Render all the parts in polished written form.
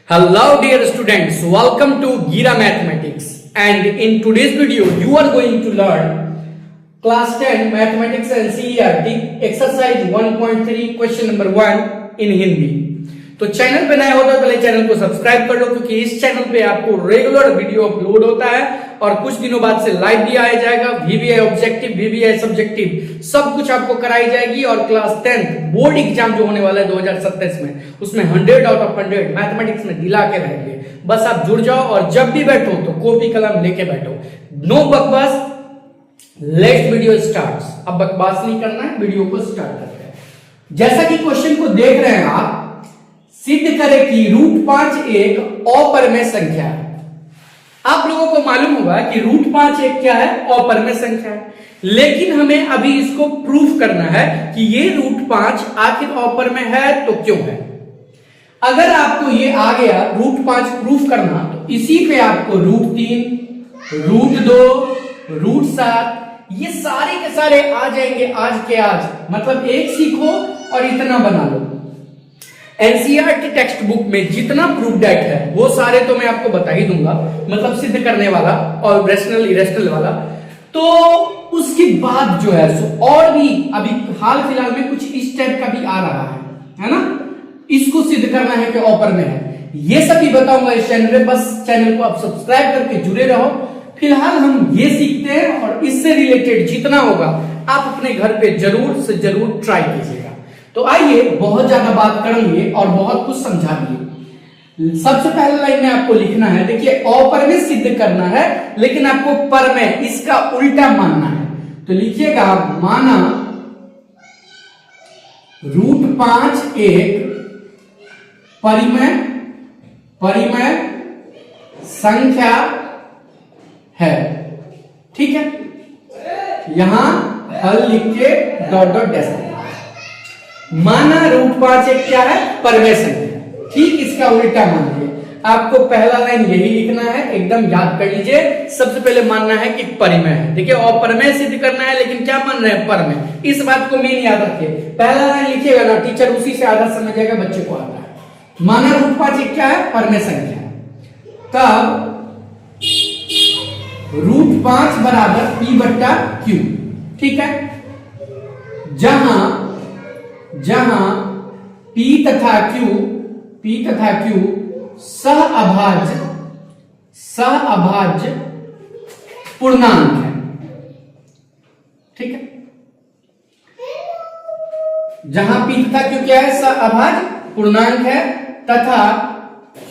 Hello dear students, welcome to Gira Mathematics, and in today's video you are going to learn class 10 Mathematics and CERT exercise 1.3 question number 1 in Hindi। तो channel पे नया होता है पहले channel को subscribe कर लो, क्योंकि इस चैनल पे आपको रेगुलर वीडियो अपलोड होता है और कुछ दिनों बाद से लाइव भी आया जाएगा। VBI ऑब्जेक्टिव, VBI सब्जेक्टिव सब कुछ आपको कराई जाएगी और क्लास 10th बोर्ड एग्जाम जो होने वाला है 2027 में, उसमें 100 आउट ऑफ 100 मैथमेटिक्स में दिला के रहेंगे। बस आप जुड़ जाओ और जब भी बैठो तो कॉपी कलम लेके बैठो, नो बकवास। Let's video starts. अब बकवास नहीं करना है, वीडियो को स्टार्ट करते हैं। जैसा कि क्वेश्चन को देख रहे हैं आप, सिद्ध करें कि √5 एक अपरिमेय संख्या है। आप लोगों को मालूम होगा कि √5 एक क्या है? अपरिमेय संख्या है, लेकिन हमें अभी इसको प्रूफ करना है कि ये √5 आखिर अपरिमेय है तो क्यों है। अगर आपको ये आ गया √5 प्रूफ करना, तो इसी पे आपको √3, √2, √7 ये सारे के सारे आ जाएंगे आज के आज। मतलब एक सीखो और इतना बना लो। एनसीईआरटी टेक्स्ट बुक में जितना प्रूफ डेट है वो सारे तो मैं आपको बता ही दूंगा, मतलब सिद्ध करने वाला और रेशनल इरेशनल वाला। तो उसके बाद जो है सो और भी अभी हाल फिलहाल में कुछ इस टाइप का भी आ रहा है ना, इसको सिद्ध करना है कि ऑपर में है। ये सभी बताऊंगा इस चैनल में, बस चैनल को आप सब्सक्राइब करके जुड़े रहो। फिलहाल हम ये सीखते हैं और इससे रिलेटेड जितना होगा आप अपने घर पे जरूर से जरूर ट्राई कीजिएगा। तो आइए, बहुत ज्यादा बात करेंगे और बहुत कुछ समझा दिए। सबसे पहले लाइन में आपको लिखना है, देखिए अपरिमेय सिद्ध करना है, लेकिन आपको परमेय इसका उल्टा मानना है। तो लिखिएगा, माना √5 एक परिमेय संख्या है। ठीक है, यहां हल लिख के डॉट डॉट डैश। माना √5 एक क्या है? परिमेय संख्या। ठीक, इसका उल्टा मान लीजिए। आपको पहला लाइन यही लिखना है, एकदम याद कर लीजिए। सबसे पहले मानना है कि परिमेय है। देखिए अपरिमेय सिद्ध करना है, लेकिन क्या मान रहे हैं? परिमेय। इस बात को मेन याद रखिए। पहला लाइन लिखिएगा ना, टीचर उसी से आधा समझ जाएगा, बच्चे को आता है। माना √5 एक क्या है? परिमेय संख्या। तब √5 बराबर P/Q। ठीक है, जहां P तथा Q सहअभाज्य पूर्णांक है। ठीक है, जहां P तथा Q क्या है? सहअभाज्य पूर्णांक है तथा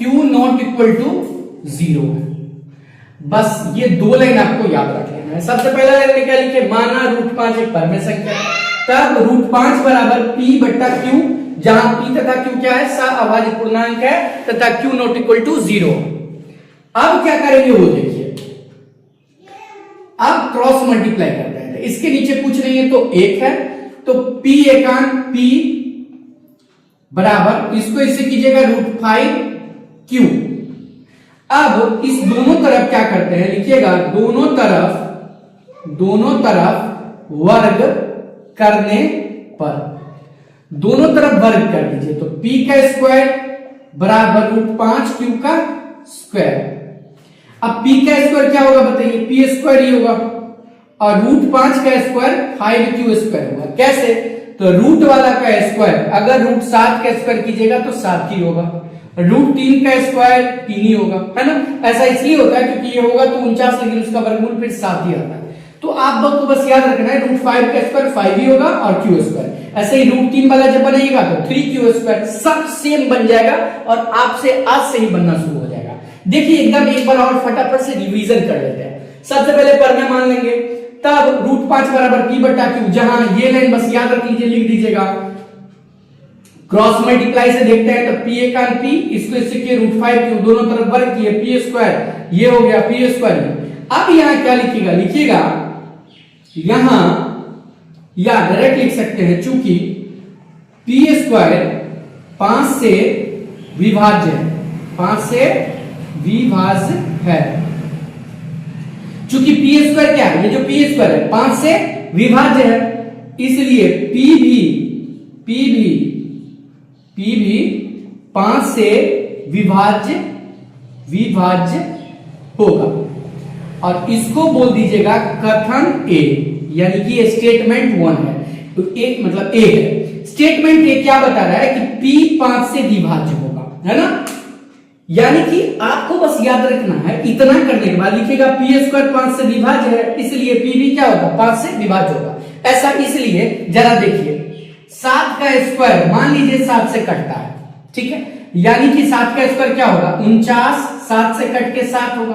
Q नॉट इक्वल टू 0 है। बस ये दो लाइन आपको याद रख लेना है। सबसे पहला लाइन क्या लिखे? माना √5 एक परिमेय संख्या है। तब √5 बराबर P/Q, जहां P तथा Q क्या है? सहअभाज्य पूर्णांक है तथा Q नॉट इक्वल टू 0। अब क्या करेंगे वो देखिए। अब क्रॉस मल्टीप्लाई करते हैं। इसके नीचे कुछ नहीं है तो 1 है, तो P एकांक P बराबर, इसको इससे कीजिएगा √5Q। अब इस दोनों तरफ क्या करते हैं? लिखिएगा, दोनों तरफ वर्ग करने पर, दोनों तरफ वर्ग कर दीजिए। तो P का स्क्वायर बराबर √5Q का स्क्वायर। अब P का स्क्वायर क्या होगा बताइए? P स्क्वायर ही होगा, और √5 का स्क्वायर 5Q स्क्वायर होगा। कैसे? तो रूट वाला का स्क्वायर अगर √7 का स्क्वायर कीजिएगा तो 7 ही होगा, √3 का स्क्वायर 3 ही होगा, है ना। ऐसा इसलिए होता है क्योंकि ये होगा तो 49, लेकिन उसका वर्गमूल फिर 7 ही आता है। तो आप लोग को बस याद रखना है √5 का स्क्वायर 5 ही होगा और Q स्क्वायर। ऐसे ही √3 वाला जब बनेगा तो 3Q स्क्वायर, सब सेम बन जाएगा और आपसे आज से ही बनना शुरू हो जाएगा। देखिए एकदम एक बार और फटाफट से रिवीजन कर लेते हैं। सबसे पहले परिमेय मान लेंगे, तब √5 बराबर P/Q, जहां ये लाइन बस याद रख लीजिए, लिख दीजिएगा। क्रॉस मल्टीप्लाई से देखते हैं तो P एकांक P, इसको इससे किए √5Q, दोनों तरफ वर्ग किए P स्क्वायर, ये हो गया P स्क्वायर। अब यहां क्या लिखिएगा, यहां या डायरेक्ट लिख सकते हैं, चूंकि P स्क्वायर 5 से विभाज्य है, 5 से विभाज्य है। चूंकि P स्क्वायर क्या है? ये जो P स्क्वायर है 5 से विभाज्य है, इसलिए P भी 5 से विभाज्य होगा। और इसको बोल दीजिएगा कथन ए, यानी कि स्टेटमेंट 1 है। तो एक मतलब ए है। स्टेटमेंट ए क्या बता रहा है कि P 5 से विभाज्य होगा, है ना। यानी कि आपको बस याद रखना है, इतना करने के बाद लिखिएगा P² 5 से विभाज्य है, इसलिए P भी क्या होगा, 5 से विभाज्य होगा। ऐसा इसलिए, जरा देखिए 7 का स्क्वायर मान लीजिए 7 से कटता है, ठीक है, यानी कि 7 का स्क्वायर क्या होगा 49, 7 से कट के 7 होगा।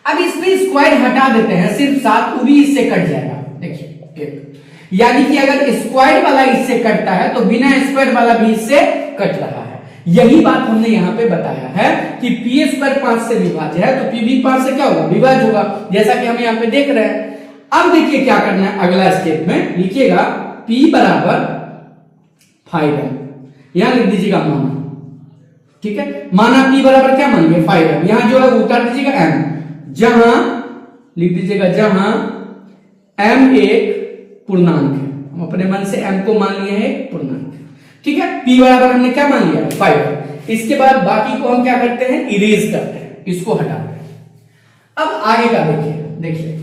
अब इसमें स्क्वायर हटा देते हैं, सिर्फ 7, वो भी इससे कट जाएगा। देखिए यानी कि अगर स्क्वायर वाला इससे कटता है तो बिना स्क्वायर वाला भी इससे कट रहा है। यही बात हमने यहाँ पे बताया है कि P² 5 से विभाज्य है तो P भी 5 से क्या होगा, विभाज्य होगा, जैसा कि हम यहाँ पे देख रहे हैं। अब देखिए क्या करना है, अगला स्टेप में लिखिएगा P बराबर 5m, यहां लिख दीजिएगा माना, ठीक है। माना P बराबर क्या मानिए 5m, यहां जो है उतार दीजिएगा m, जहां लिख दीजिएगा जहां m एक पूर्णांक है। हम अपने मन से m को मान लिए हैं एक पूर्णांक, ठीक है। P बराबर हमने क्या मान लिया 5। इसके बाद बाकी को हम क्या करते हैं, इरेज करते हैं, इसको हटाते हैं। अब आगे का देखिए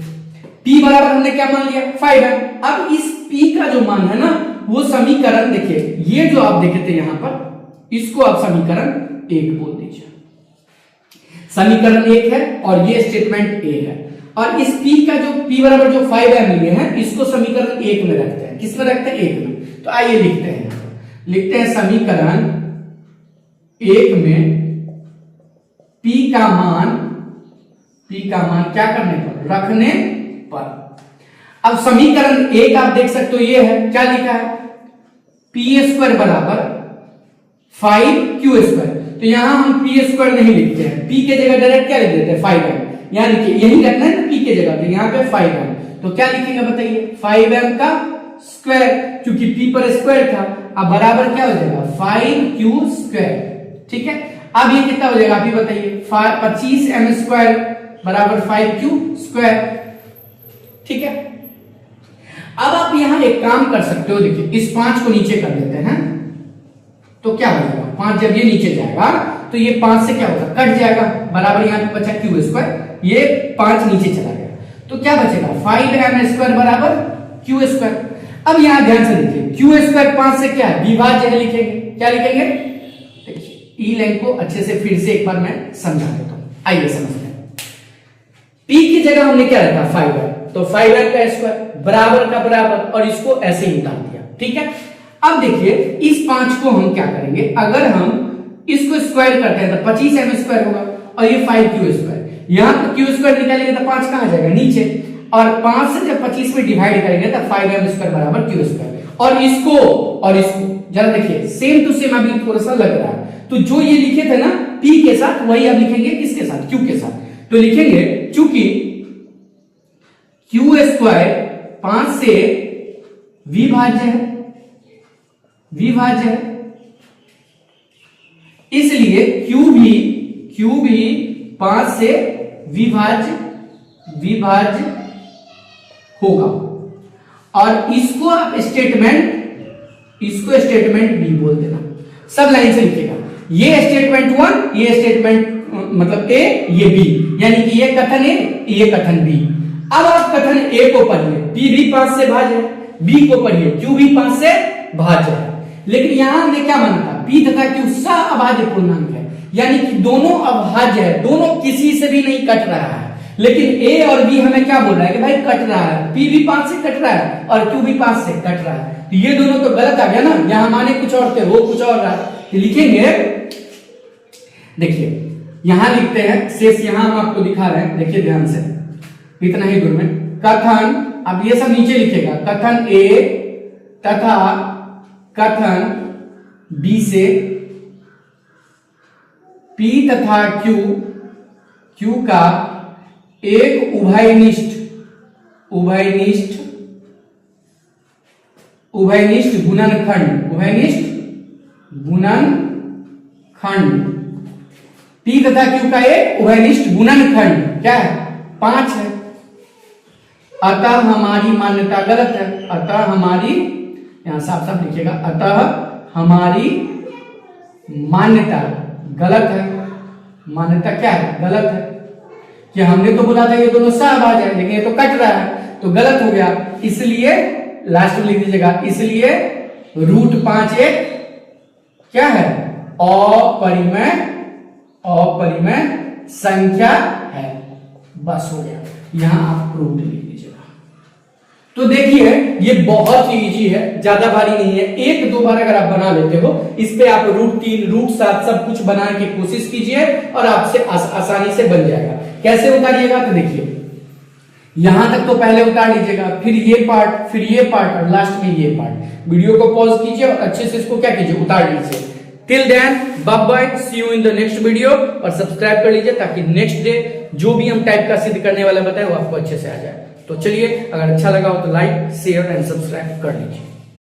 P बराबर हमने क्या मान लिया 5 है। अब इस P का जो मान है ना, वो समीकरण देखिए, ये जो आप देखे थे यहां पर, इसको आप समीकरण 1 बोल दीजिए। समीकरण 1 है और ये स्टेटमेंट A है। और इस P का जो P बराबर जो 5m लिए हैं, इसको समीकरण 1 में रखते हैं। किस में रखते हैं, 1 में। तो आइए लिखते हैं समीकरण 1 में P का मान क्या करने पर, रखने पर। अब समीकरण 1 आप देख सकते हो, ये है, क्या लिखा है P² बराबर 5Q²। तो यहां हम P² नहीं लिखते हैं, P के जगह डायरेक्ट क्या लिख देते हैं 5m, यहां लिखिए, यही रखना है ना P के जगह, तो यहां पे 5m, तो क्या लिखेंगे बताइए 5m का स्क्वायर, क्योंकि P पर स्क्वायर था। अब बराबर क्या हो जाएगा 5Q², ठीक है। अब ये कितना हो जाएगा आप ही बताइए, 25m² बराबर 5Q², ठीक है। अब आप यहां एक काम कर सकते हो, देखिए इस 5 को नीचे कर देते हैं, तो क्या हो जाएगा 5 जब ये नीचे जाएगा तो ये 5 से क्या होगा, कट जाएगा, बराबर यहां पे बचा Q², ये 5 नीचे चला गया, तो क्या बचेगा 5m² बराबर Q²। अब यहां ध्यान से देखिए Q² 5 से क्या है, विभाज्य है, लिखेंगे क्या लिखेंगे, देखिए ई लाइन को अच्छे से फिर से एक बार मैं समझा देता हूं, आइए समझते हैं। P की जगह हमने क्या रखा 5m, तो 5m का स्क्वायर बराबर का बराबर, और इसको ऐसे ही उतार दिया, ठीक है। अब देखिए इस 5 को हम क्या करेंगे, अगर हम इसको स्क्वायर करते हैं तो 25m² होगा, और ये 5Q², यहां पर Q² निकालेंगे तो 5 कहां जाएगा, नीचे, और 5 से जब 25 में डिवाइड करेंगे तो 5m² बराबर Q²। और इसको जरा देखिए सेम टू सेम अभी थोड़ा सा लग रहा है, तो जो ये लिखे थे ना P के साथ, वही अब लिखेंगे किसके साथ, Q के साथ। तो लिखेंगे चूंकि Q² 5 से विभाज्य है, इसलिए Q भी 5 से विभाज्य होगा। और इसको आप स्टेटमेंट B बोल देना, सब लाइन से लिखेगा, ये स्टेटमेंट 1, ये स्टेटमेंट मतलब A, ये B, यानी कि ये कथन A, ये कथन B। अब आप कथन A को पढ़िए, P भी 5 से भाज्य है, B को पढ़िए Q भी 5 से भाज्य है। लेकिन यहां हमने क्या माना था, P तथा Q सह-अभाज्य पूर्णांक है, यानी कि दोनों अभाज्य है, दोनों किसी से भी नहीं कट रहा है। लेकिन A और B हमें क्या बोल रहा है कि भाई कट रहा है, P भी 5 से कट रहा है और Q भी 5 से कट रहा है, तो ये दोनों तो गलत आ गया ना, यहां माने कुछ और थे, वो कुछ और रहा। तो लिखेंगे, देखिए यहां लिखते हैं, शेष यहां हम आपको दिखा रहे हैं, देखिए ध्यान से, इतना ही दूर में कथन, अब ये सब नीचे लिखेगा, कथन A तथा कथन B से P तथा Q का एक उभयनिष्ठ गुणनखंड, P तथा Q का एक उभयनिष्ठ गुणनखंड क्या है, 5 है। अतः हमारी मान्यता गलत है, अतः हमारी, यहां साफ साफ लिखिएगा, अतः हमारी मान्यता गलत है, मान्यता क्या है, गलत है। कि हमने तो बोला था ये दोनों सहभाज है, लेकिन ये तो कट रहा है, तो गलत हो गया। इसलिए लास्ट में लिख दीजिएगा, इसलिए √5 एक क्या है, अपरिमेय संख्या है। बस हो गया, यहां आप √ लिख दीजिएगा। तो देखिए ये बहुत ही इजी है, ज्यादा भारी नहीं है। एक दो बार अगर आप बना लेते हो, इस पे आप √3 √7 सब कुछ बनाने की कोशिश कीजिए और आपसे आसानी से बन जाएगा। कैसे उतारिएगा, तो देखिए यहां तक तो पहले उतार लीजिएगा, फिर ये पार्ट और लास्ट में ये पार्ट। वीडियो को पॉज कीजिए और अच्छे से इसको क्या कीजिए, उतार लीजिए। Till then bye bye, see you in the next video. और सब्सक्राइब कर लीजिए ताकि नेक्स्ट डे जो भी हम टाइप का सिद्ध करने वाला बताए वो आपको अच्छे से आ जाए। तो चलिए, अगर अच्छा लगा हो तो लाइक शेयर एंड सब्सक्राइब कर लीजिए।